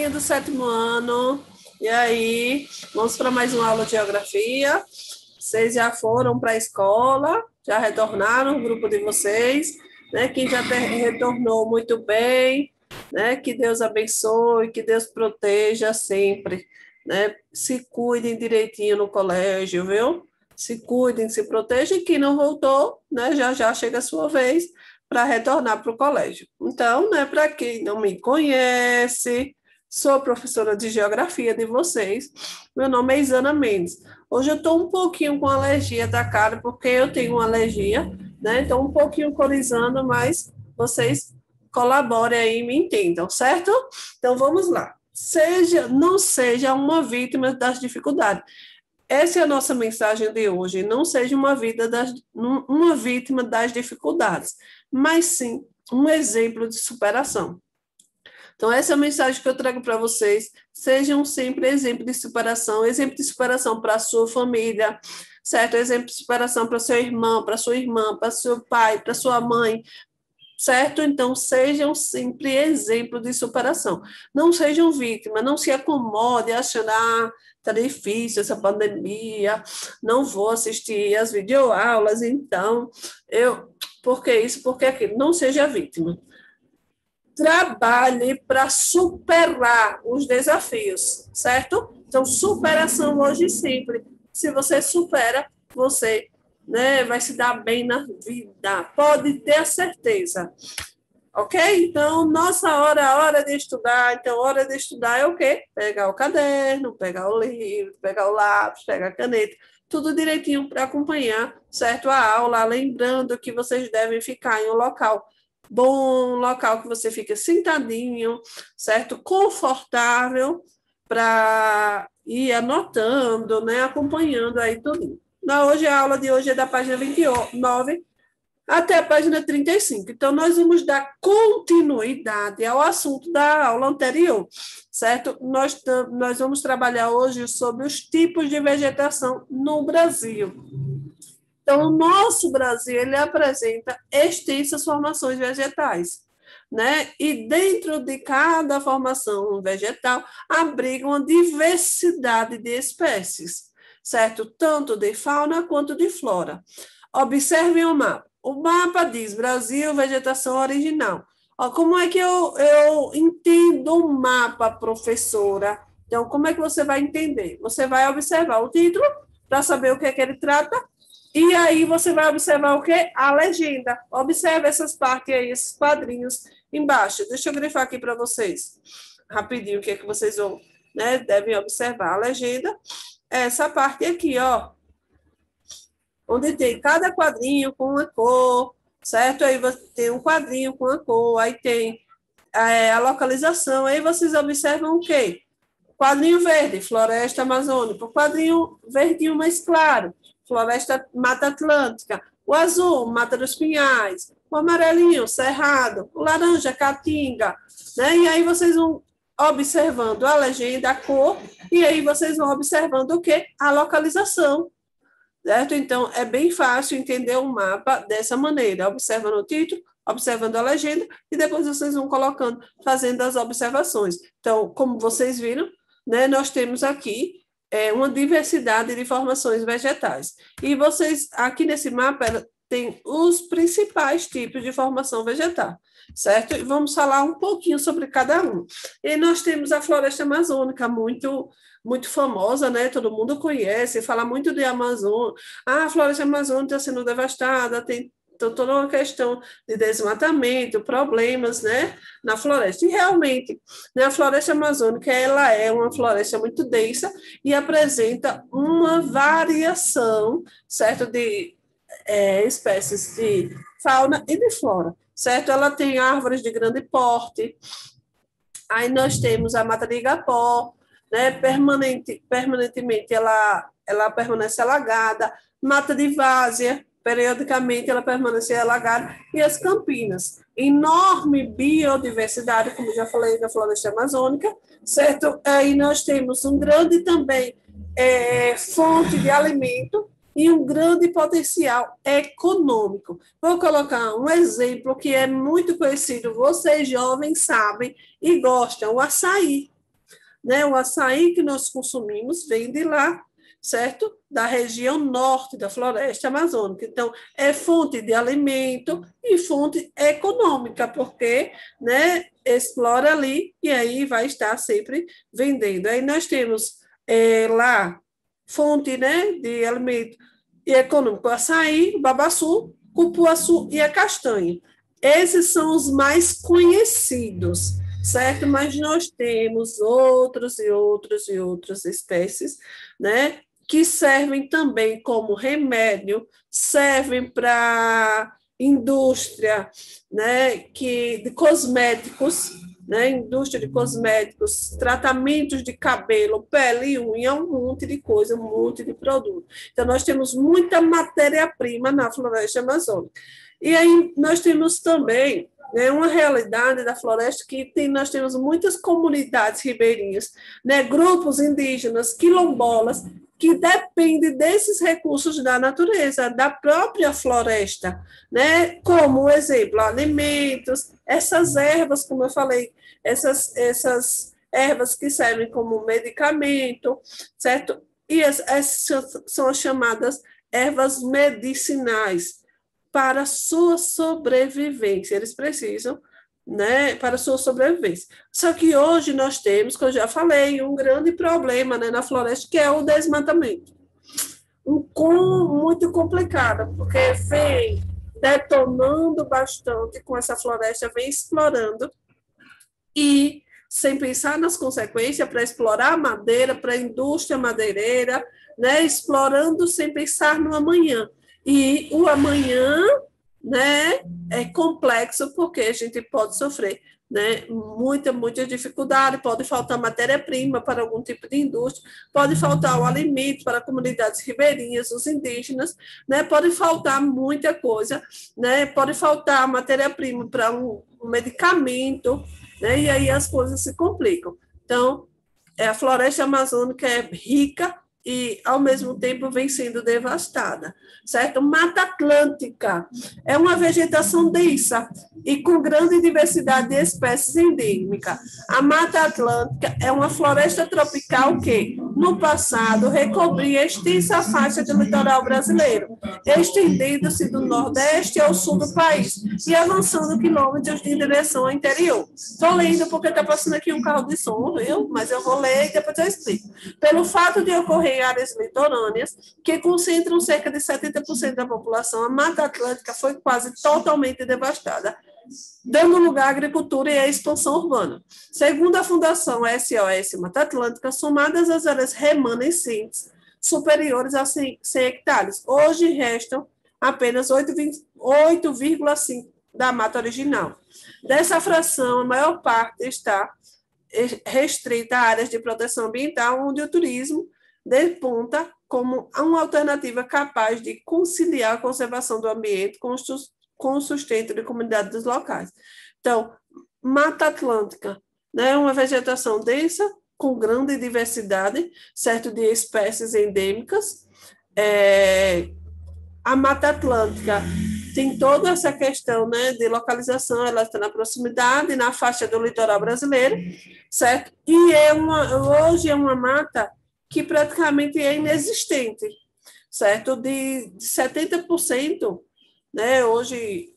turminha do sétimo ano. E aí, vamos para mais uma aula de geografia. Vocês já foram para a escola, já retornaram o grupo de vocês, né? Quem já retornou muito bem, né? Que Deus abençoe, que Deus proteja sempre, né? Se cuidem direitinho no colégio, viu? Se cuidem, se protejam. E quem não voltou, né? Já já chega a sua vez para retornar para o colégio. Então, né, para quem não me conhece, sou professora de geografia de vocês. Meu nome é Isana Mendes. Hoje eu estou um pouquinho com alergia da cara, porque eu tenho uma alergia, né? Então, um pouquinho corizando, mas vocês colaborem aí e me entendam, certo? Então, vamos lá. Não seja uma vítima das dificuldades. Essa é a nossa mensagem de hoje. Não seja uma vítima das dificuldades, mas sim um exemplo de superação. Então, essa é a mensagem que eu trago para vocês. Sejam sempre exemplo de superação para a sua família, certo? Exemplo de superação para seu irmão, para sua irmã, para seu pai, para sua mãe, certo? Então, sejam sempre exemplo de superação. Não sejam vítimas, não se acomode achando, tá difícil essa pandemia, não vou assistir as videoaulas, então, porque isso, porque aquilo. Não seja vítima. Trabalhe para superar os desafios, certo? Então, superação hoje e sempre. Se você supera, você, né, vai se dar bem na vida. Pode ter a certeza. Ok? Então, hora de estudar. Então, hora de estudar é o quê? Pegar o caderno, pegar o livro, pegar o lápis, pegar a caneta, tudo direitinho para acompanhar, certo? A aula, lembrando que vocês devem ficar em um local bom, local que você fica sentadinho, certo? Confortável para ir anotando, né? Acompanhando aí tudo. Hoje, a aula de hoje é da página 29 até a página 35. Então, nós vamos dar continuidade ao assunto da aula anterior, certo? Nós vamos trabalhar hoje sobre os tipos de vegetação no Brasil. Então, o nosso Brasil, ele apresenta extensas formações vegetais, né? E dentro de cada formação vegetal, abriga uma diversidade de espécies, certo? Tanto de fauna quanto de flora. Observem o mapa. O mapa diz Brasil, vegetação original. Como é que eu entendo o mapa, professora? Então, como é que você vai entender? Você vai observar o título para saber o que é que ele trata, e aí você vai observar o quê? A legenda. Observe essas partes aí, esses quadrinhos embaixo. Deixa eu grifar aqui para vocês, rapidinho, o que é que vocês vão, né, devem observar. A legenda é essa parte aqui, ó, onde tem cada quadrinho com uma cor, certo? Aí você tem um quadrinho com a cor, aí tem a localização, aí vocês observam o quê? Quadrinho verde, floresta amazônica. O quadrinho verdinho mais claro, floresta Mata Atlântica. O azul, Mata dos Pinhais. O amarelinho, Cerrado. O laranja, Caatinga. Né? E aí vocês vão observando a legenda, a cor, e aí vocês vão observando o quê? A localização. Certo? Então, é bem fácil entender o mapa dessa maneira, observando o título, observando a legenda, e depois vocês vão colocando, fazendo as observações. Então, como vocês viram, né, nós temos aqui uma diversidade de formações vegetais. E vocês, aqui nesse mapa, tem os principais tipos de formação vegetal, certo? E vamos falar um pouquinho sobre cada um. E nós temos a floresta amazônica, muito famosa, né? Todo mundo conhece, fala muito de Amazônia. A floresta amazônica está sendo devastada, tem toda uma questão de desmatamento, problemas, né, na floresta. E realmente, né, a floresta amazônica, ela é uma floresta muito densa e apresenta uma variação, certo, de espécies de fauna e de flora, certo? Ela tem árvores de grande porte, aí nós temos a mata de igapó, né, permanentemente ela permanece alagada, mata de várzea, periodicamente ela permanece alagada, e as campinas. Enorme biodiversidade, como já falei, da floresta amazônica, certo? Aí nós temos um grande também fonte de alimento e um grande potencial econômico. Vou colocar um exemplo que é muito conhecido, vocês jovens sabem e gostam, o açaí. né? O açaí que nós consumimos vem de lá, certo? Da região norte da floresta amazônica. Então, é fonte de alimento e fonte econômica, porque, né, explora ali e aí vai estar sempre vendendo. Aí nós temos lá fonte, né, de alimento e econômico, o açaí, o babaçu, cupuaçu e a castanha. Esses são os mais conhecidos, certo? Mas nós temos outros e outros e outras espécies, né? Que servem também como remédio, servem para indústria, né? De cosméticos, né? Indústria de cosméticos, tratamentos de cabelo, pele e unha, um monte de coisa, um monte de produto. Então, nós temos muita matéria-prima na floresta amazônica. E aí nós temos também, né, uma realidade da floresta nós temos muitas comunidades ribeirinhas, né, grupos indígenas, quilombolas, que dependem desses recursos da natureza, da própria floresta, né, como exemplo, alimentos, essas ervas, como eu falei, essas ervas que servem como medicamento, certo? E essas são as chamadas ervas medicinais para sua sobrevivência. Eles precisam, né, para sua sobrevivência. Só que hoje nós temos, como eu já falei, um grande problema, né, na floresta, que é o desmatamento. Muito complicado, porque vem detonando bastante com essa floresta, vem explorando e sem pensar nas consequências para explorar a madeira, para a indústria madeireira, né, explorando sem pensar no amanhã. E o amanhã, né, é complexo porque a gente pode sofrer, né, muita dificuldade, pode faltar matéria-prima para algum tipo de indústria, pode faltar o alimento para comunidades ribeirinhas, os indígenas, né, pode faltar muita coisa, né, pode faltar matéria-prima para um medicamento, né, e aí as coisas se complicam. Então, a floresta amazônica é rica e, ao mesmo tempo, vem sendo devastada, certo? Mata Atlântica é uma vegetação densa e com grande diversidade de espécies endêmicas. A Mata Atlântica é uma floresta tropical que, no passado, recobria extensa faixa do litoral brasileiro, estendendo-se do nordeste ao sul do país e avançando quilômetros em direção ao interior. Estou lendo porque está passando aqui um carro de som, viu? Mas eu vou ler e depois eu explico. Pelo fato de ocorrer em áreas litorâneas, que concentram cerca de 70% da população, a Mata Atlântica foi quase totalmente devastada, dando lugar à agricultura e à expansão urbana. Segundo a Fundação SOS Mata Atlântica, somadas as áreas remanescentes superiores a 100 hectares, hoje restam apenas 8,5 da mata original. Dessa fração, a maior parte está restrita a áreas de proteção ambiental, onde o turismo desponta como uma alternativa capaz de conciliar a conservação do ambiente com o sustento de comunidades locais. Então, Mata Atlântica, né, uma vegetação densa, com grande diversidade, certo, de espécies endêmicas. A Mata Atlântica tem toda essa questão, né, de localização, ela está na proximidade, na faixa do litoral brasileiro, certo? E hoje é uma mata que praticamente é inexistente, certo? De 70%, né, hoje,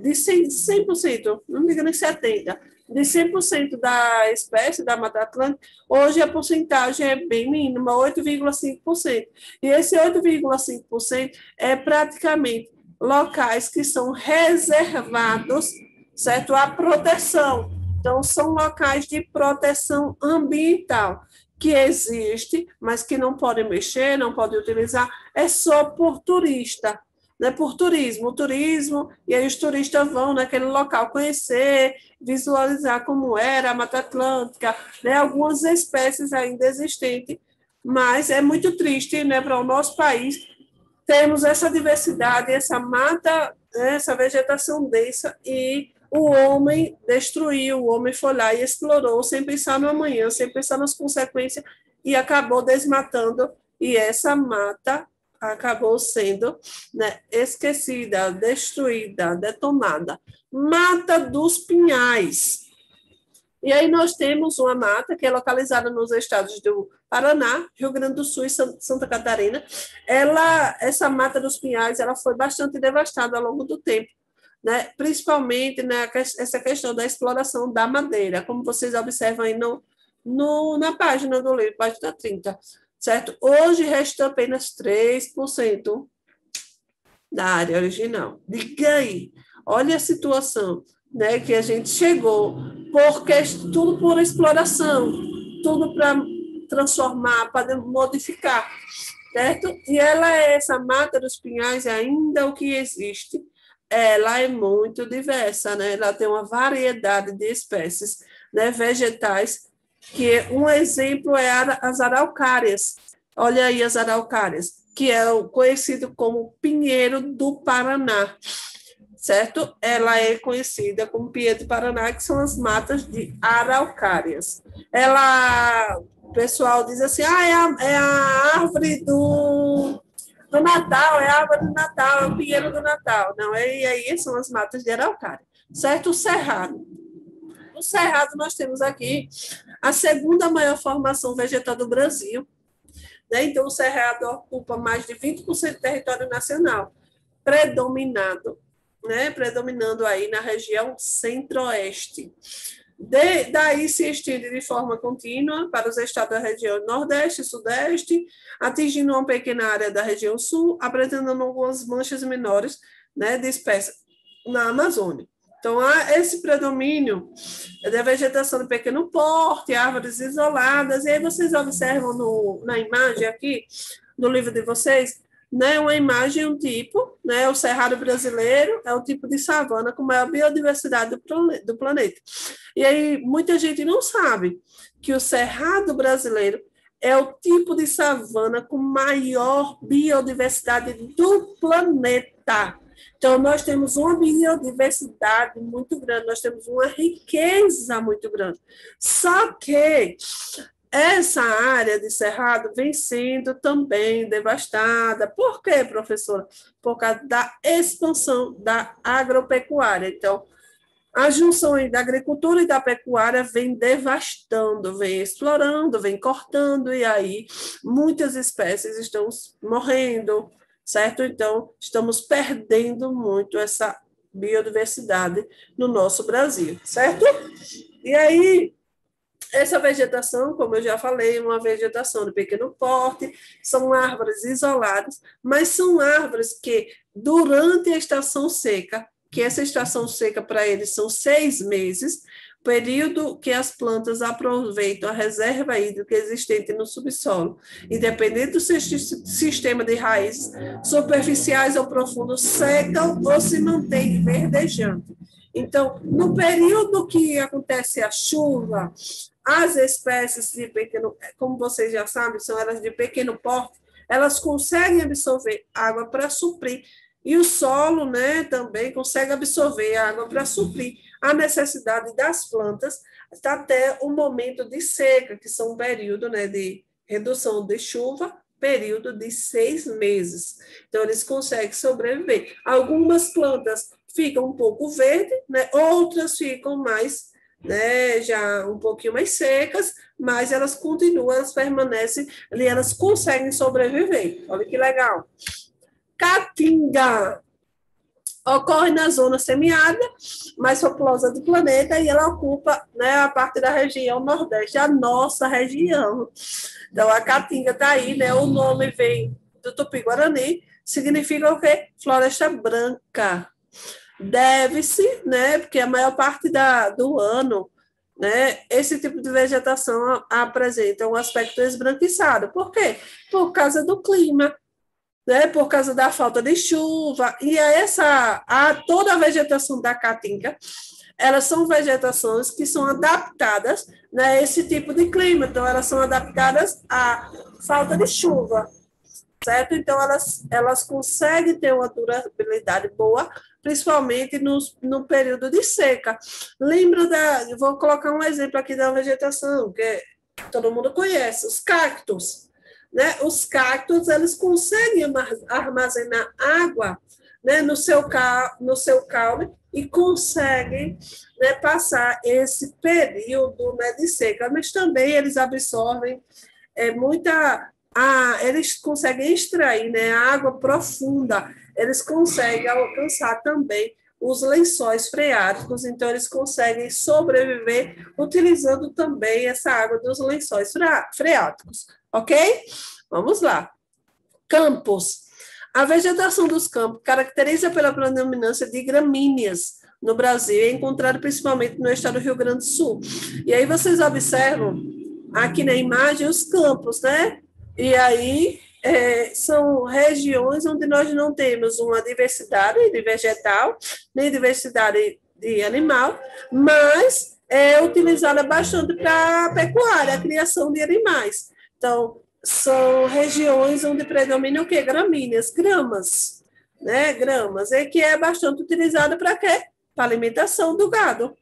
de 100%, não me engano, 70%, de 100% da espécie da Mata Atlântica, hoje a porcentagem é bem mínima, 8,5%. E esse 8,5% é praticamente locais que são reservados, certo, à proteção. Então, são locais de proteção ambiental, que existe, mas que não podem mexer, não podem utilizar, é só por turista, né, por turismo, e aí os turistas vão naquele local conhecer, visualizar como era a Mata Atlântica, né, algumas espécies ainda existentes, mas é muito triste, né, para o nosso país termos essa diversidade, essa mata, né, essa vegetação densa, e o homem destruiu, o homem foi lá e explorou, sem pensar no amanhã, sem pensar nas consequências, e acabou desmatando, e essa mata acabou sendo, né, esquecida, destruída, detonada. Mata dos Pinhais. E aí nós temos uma mata que é localizada nos estados do Paraná, Rio Grande do Sul e Santa Catarina. Essa mata dos pinhais, ela foi bastante devastada ao longo do tempo, né? Principalmente essa questão da exploração da madeira, como vocês observam aí na página do livro, página 30, certo? Hoje resta apenas 3% da área original. Diga aí, olha a situação, né, que a gente chegou, porque tudo por exploração, tudo para transformar, para modificar, certo? E essa mata dos pinhais, ainda o que existe, ela é muito diversa, né? Ela tem uma variedade de espécies, né, vegetais, que um exemplo é as araucárias. Olha aí as araucárias, que é conhecido como pinheiro do Paraná, certo? Ela é conhecida como pinheiro do Paraná, que são as matas de araucárias. O pessoal diz assim, é a árvore do Natal, é a árvore do Natal, é o pinheiro do Natal. Não, e aí são as matas de araucária, certo? O cerrado. No cerrado, nós temos aqui a segunda maior formação vegetal do Brasil, né? Então, o cerrado ocupa mais de 20% do território nacional, predominando, né? Predominando aí na região centro-oeste. Daí se estende de forma contínua para os estados da região Nordeste e Sudeste, atingindo uma pequena área da região Sul, apresentando algumas manchas menores, né, de espécies na Amazônia. Então, há esse predomínio da vegetação de pequeno porte, árvores isoladas, e aí vocês observam na imagem aqui, no livro de vocês, né, uma imagem, um tipo, né, o Cerrado brasileiro é o tipo de savana com maior biodiversidade do planeta. E aí muita gente não sabe que o Cerrado brasileiro é o tipo de savana com maior biodiversidade do planeta. Então, nós temos uma biodiversidade muito grande, nós temos uma riqueza muito grande. Só que essa área de cerrado vem sendo também devastada. Por quê, professora? Por causa da expansão da agropecuária. Então, a junção da agricultura e da pecuária vem devastando, vem explorando, vem cortando, e aí muitas espécies estão morrendo, certo? Então, estamos perdendo muito essa biodiversidade no nosso Brasil, certo? E aí, essa vegetação, como eu já falei, é uma vegetação de pequeno porte, são árvores isoladas, mas são árvores que, durante a estação seca, que essa estação seca para eles são 6 meses, período que as plantas aproveitam a reserva hídrica existente no subsolo, independente do seu sistema de raízes, superficiais ou profundos, secam ou se mantêm verdejando. Então, no período que acontece a chuva, as espécies de pequeno, como vocês já sabem, são elas de pequeno porte, elas conseguem absorver água para suprir, e o solo, né, também consegue absorver água para suprir a necessidade das plantas até o momento de seca, que são um período, né, de redução de chuva, período de 6 meses. Então, eles conseguem sobreviver. Algumas plantas ficam um pouco verdes, né, outras ficam mais, né, já um pouquinho mais secas, mas elas continuam, elas permanecem ali, elas conseguem sobreviver. Olha que legal. Caatinga ocorre na zona semiárida mais populosa do planeta e ela ocupa, né, a parte da região Nordeste, a nossa região. Então, a Caatinga está aí, né, o nome vem do Tupi-Guarani, significa o quê? Floresta branca. Deve-se, né, porque a maior parte do ano, né, esse tipo de vegetação apresenta um aspecto esbranquiçado. Por quê? Por causa do clima, né, por causa da falta de chuva, e toda a vegetação da Caatinga, elas são vegetações que são adaptadas, né, a esse tipo de clima, então elas são adaptadas à falta de chuva, certo? Então elas conseguem ter uma durabilidade boa, principalmente no período de seca. Eu vou colocar um exemplo aqui da vegetação, que todo mundo conhece, os cactos. Né? Os cactos, eles conseguem armazenar água, né, no seu caule e conseguem, né, passar esse período, né, de seca, mas também eles absorvem eles conseguem extrair, né, a água profunda, eles conseguem alcançar também os lençóis freáticos, então eles conseguem sobreviver utilizando também essa água dos lençóis freáticos, ok? Vamos lá. Campos. A vegetação dos campos caracteriza pela predominância de gramíneas no Brasil, é encontrado principalmente no estado do Rio Grande do Sul. E aí vocês observam aqui na imagem os campos, né? E aí são regiões onde nós não temos uma diversidade de vegetal, nem diversidade de animal, mas é utilizada bastante para a pecuária, a criação de animais. Então, são regiões onde predominam o quê? Gramíneas, gramas, né? Gramas, e que é bastante utilizada para quê? Para alimentação do gado.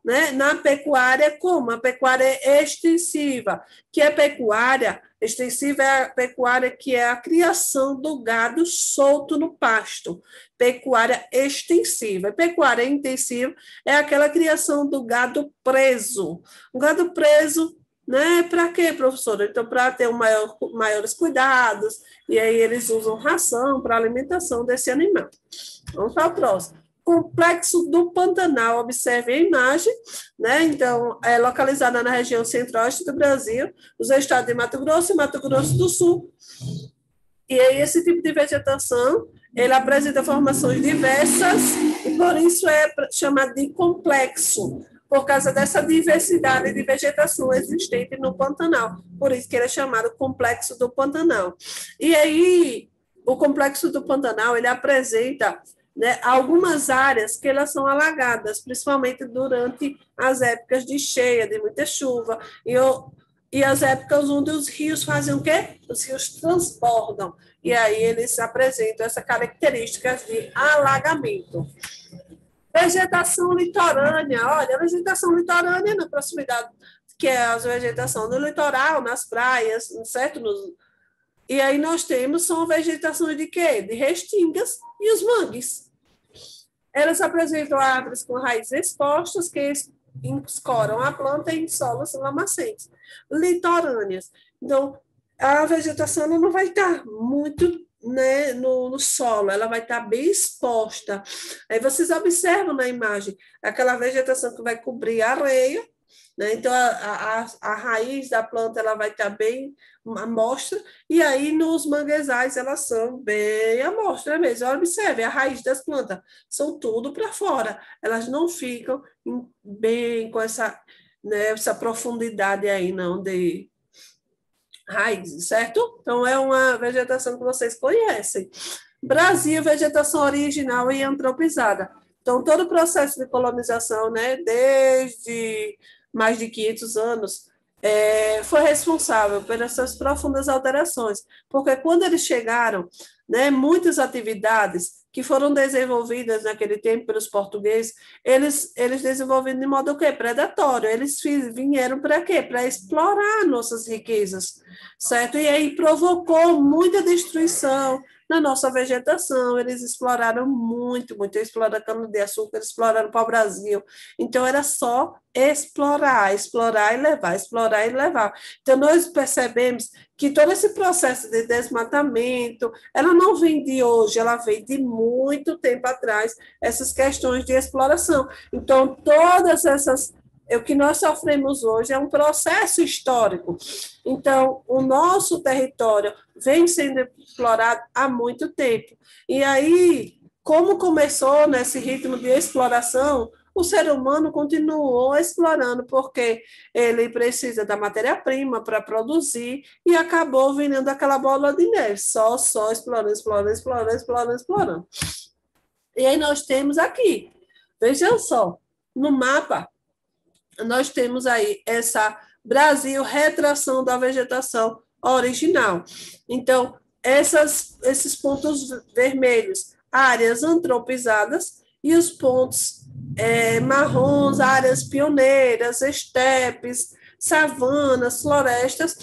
Né? Na pecuária, como? A pecuária extensiva, que é pecuária extensiva, é a pecuária que é a criação do gado solto no pasto. Pecuária extensiva. Pecuária intensiva é aquela criação do gado preso. O gado preso, né? Para quê, professora? Então, para ter maiores cuidados, e aí eles usam ração para alimentação desse animal. Vamos para o próximo. Complexo do Pantanal, observe a imagem, né? Então, é localizada na região centro-oeste do Brasil, os estados de Mato Grosso e Mato Grosso do Sul. E aí, esse tipo de vegetação, ele apresenta formações diversas, e por isso é chamado de complexo, por causa dessa diversidade de vegetação existente no Pantanal. Por isso que ele é chamado Complexo do Pantanal. E aí, o Complexo do Pantanal, ele apresenta, né, algumas áreas que elas são alagadas, principalmente durante as épocas de cheia, de muita chuva, e as épocas onde os rios fazem o quê? Os rios transbordam, e aí eles apresentam essa característica de alagamento. Vegetação litorânea, olha, a vegetação litorânea na proximidade, que é a vegetação do litoral, nas praias, certo? E aí nós temos são vegetações de quê? De restingas e os mangues. Elas apresentam árvores com raízes expostas que escoram a planta em solos lamacentes, litorâneas. Então, a vegetação não vai estar muito, né, no solo, ela vai estar bem exposta. Aí vocês observam na imagem aquela vegetação que vai cobrir a areia, né? Então, a raiz da planta ela vai estar bem à mostra, e aí nos manguezais elas são bem à mostra mesmo. Observe, a raiz das plantas são tudo para fora, elas não ficam bem com essa, né, essa profundidade aí, não, de raízes, certo? Então, é uma vegetação que vocês conhecem. Brasil, vegetação original e antropizada. Então, todo o processo de colonização, né, desde mais de 500 anos, foi responsável por essas profundas alterações, porque quando eles chegaram, né, muitas atividades que foram desenvolvidas naquele tempo pelos portugueses, eles desenvolveram de modo o quê? Predatório. Eles vieram para quê? Para explorar nossas riquezas, certo? E aí provocou muita destruição na nossa vegetação, eles exploraram muito, eles exploraram cana-de-açúcar, eles exploraram para o Brasil. Então, era só explorar e levar, explorar e levar. Então, nós percebemos que todo esse processo de desmatamento, ela não vem de hoje, ela vem de muito tempo atrás, essas questões de exploração. Então, todas essas o que nós sofremos hoje é um processo histórico. Então, o nosso território vem sendo explorado há muito tempo. E aí, como começou nesse ritmo de exploração, o ser humano continuou explorando, porque ele precisa da matéria-prima para produzir e acabou virando aquela bola de neve, só explorando. E aí nós temos aqui, vejam só, no mapa, nós temos aí essa Brasil retração da vegetação original. Então, esses pontos vermelhos, áreas antropizadas, e os pontos marrons, áreas pioneiras, estepes, savanas, florestas,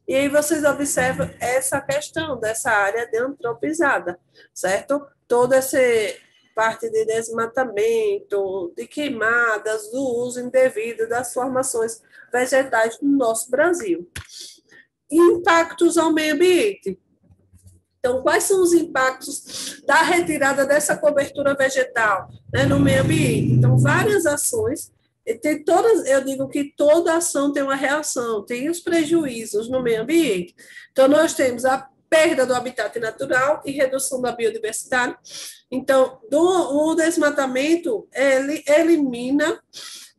e aí vocês observam essa questão dessa área de antropizada, certo? Todo esse parte de desmatamento, de queimadas, do uso indevido das formações vegetais no nosso Brasil. Impactos ao meio ambiente. Então, quais são os impactos da retirada dessa cobertura vegetal, né, no meio ambiente? Então, várias ações, tem todas, eu digo que toda ação tem uma reação, tem os prejuízos no meio ambiente. Então, nós temos a perda do habitat natural e redução da biodiversidade. Então, o desmatamento, ele elimina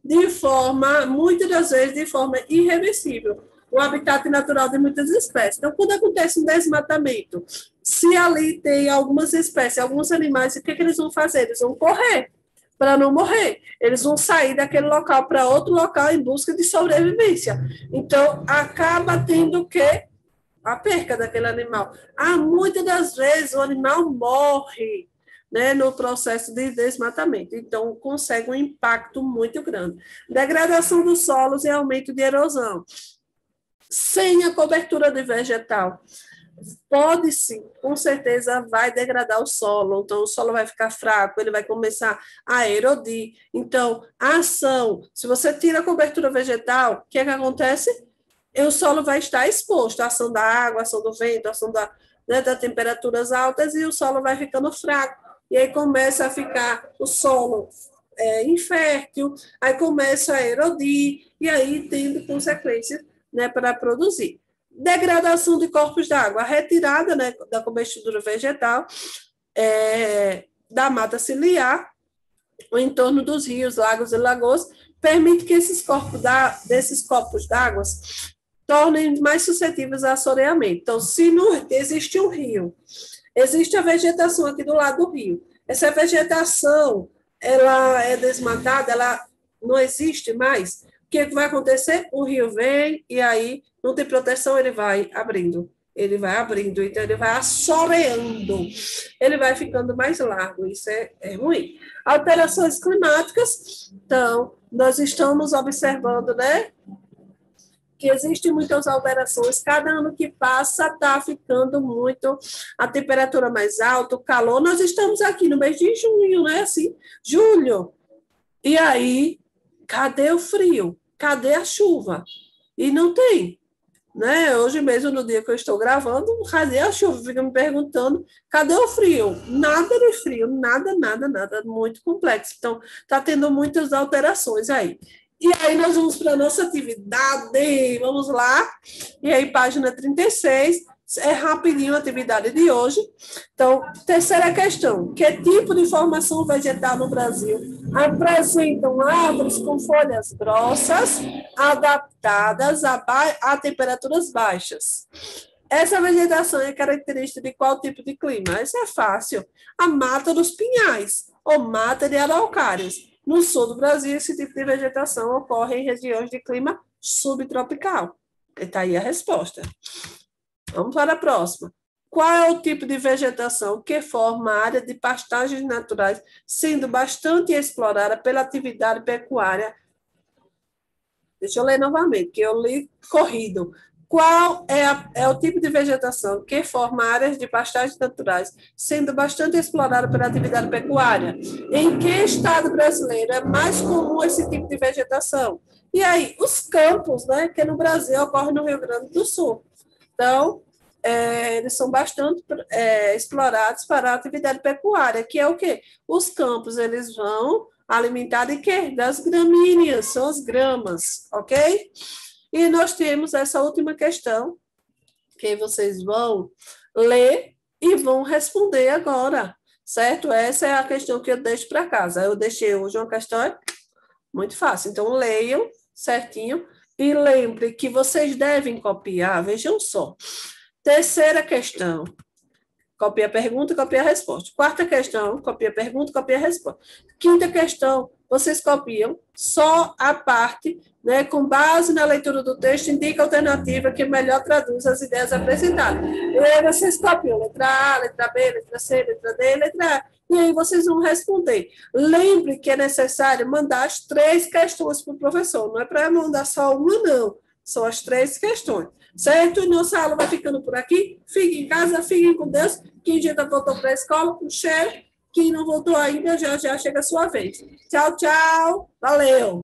de forma, muitas das vezes, de forma irreversível, o habitat natural de muitas espécies. Então, quando acontece um desmatamento, se ali tem algumas espécies, alguns animais, o que eles vão fazer? Eles vão correr para não morrer. Eles vão sair daquele local para outro local em busca de sobrevivência. Então, acaba tendo o quê? A perca daquele animal. Muitas das vezes o animal morre, né, no processo de desmatamento. Então, consegue um impacto muito grande. Degradação dos solos e aumento de erosão. Sem a cobertura de vegetal, pode sim, com certeza vai degradar o solo, então o solo vai ficar fraco, ele vai começar a erodir. Então, a ação, se você tira a cobertura vegetal, o que é que acontece? O solo vai estar exposto à ação da água, à ação do vento, à ação das temperaturas altas, e o solo vai ficando fraco. E aí começa a ficar o solo infértil, aí começa a erodir, e aí tendo consequências, né, para produzir. Degradação de corpos d'água, a retirada, né, da cobertura vegetal, da mata ciliar, o entorno dos rios, lagos e lagoas, permite que desses corpos d'água tornem mais suscetíveis a assoreamento. Então, se não existe um rio, existe a vegetação aqui do lado do rio, essa vegetação, ela é desmatada, ela não existe mais, o que vai acontecer? O rio vem e aí não tem proteção, ele vai abrindo, então ele vai assoreando, ele vai ficando mais largo, isso é ruim. Alterações climáticas, então, nós estamos observando, né, que existem muitas alterações, cada ano que passa está ficando muito, a temperatura mais alta, o calor, nós estamos aqui no mês de junho, né, assim, julho, e aí, cadê o frio? Cadê a chuva? E não tem, né? Hoje mesmo, no dia que eu estou gravando, cadê a chuva? Fica me perguntando, cadê o frio? Nada de frio, nada, muito complexo. Então, está tendo muitas alterações aí. E aí, nós vamos para a nossa atividade, vamos lá. E aí, página 36, rapidinho a atividade de hoje. Então, terceira questão, que tipo de formação vegetal no Brasil apresentam árvores com folhas grossas, adaptadas a temperaturas baixas? Essa vegetação é característica de qual tipo de clima? Isso é fácil. A mata dos pinhais, ou mata de araucárias. No sul do Brasil, esse tipo de vegetação ocorre em regiões de clima subtropical. Está aí a resposta. Vamos para a próxima. Qual é o tipo de vegetação que forma a área de pastagens naturais, sendo bastante explorada pela atividade pecuária? Deixa eu ler novamente, que eu li corrido. Qual é o tipo de vegetação que forma áreas de pastagens naturais, sendo bastante explorada pela atividade pecuária? Em que estado brasileiro é mais comum esse tipo de vegetação? E aí, os campos, né, que no Brasil ocorre no Rio Grande do Sul. Então, eles são bastante explorados para a atividade pecuária, que é o quê? Os campos, eles vão alimentar de quê? Das gramíneas, são as gramas, ok? E nós temos essa última questão, que vocês vão ler e vão responder agora, certo? Essa é a questão que eu deixo para casa. Eu deixei hoje uma questão muito fácil, então leiam certinho e lembre que vocês devem copiar, vejam só. Terceira questão, copia a pergunta, copia a resposta. Quarta questão, copia a pergunta, copia a resposta. Quinta questão, vocês copiam só a parte, né, com base na leitura do texto, indica a alternativa que melhor traduz as ideias apresentadas. E aí vocês copiam letra A, letra B, letra C, letra D, letra A. E aí vocês vão responder. Lembre que é necessário mandar as 3 questões para o professor. Não é para mandar só uma, não. São as 3 questões. Certo? E nossa aula vai ficando por aqui. Fiquem em casa, fiquem com Deus. Quem já voltou para a escola, um cheiro. Quem não votou ainda, já já chega a sua vez. Tchau, tchau. Valeu.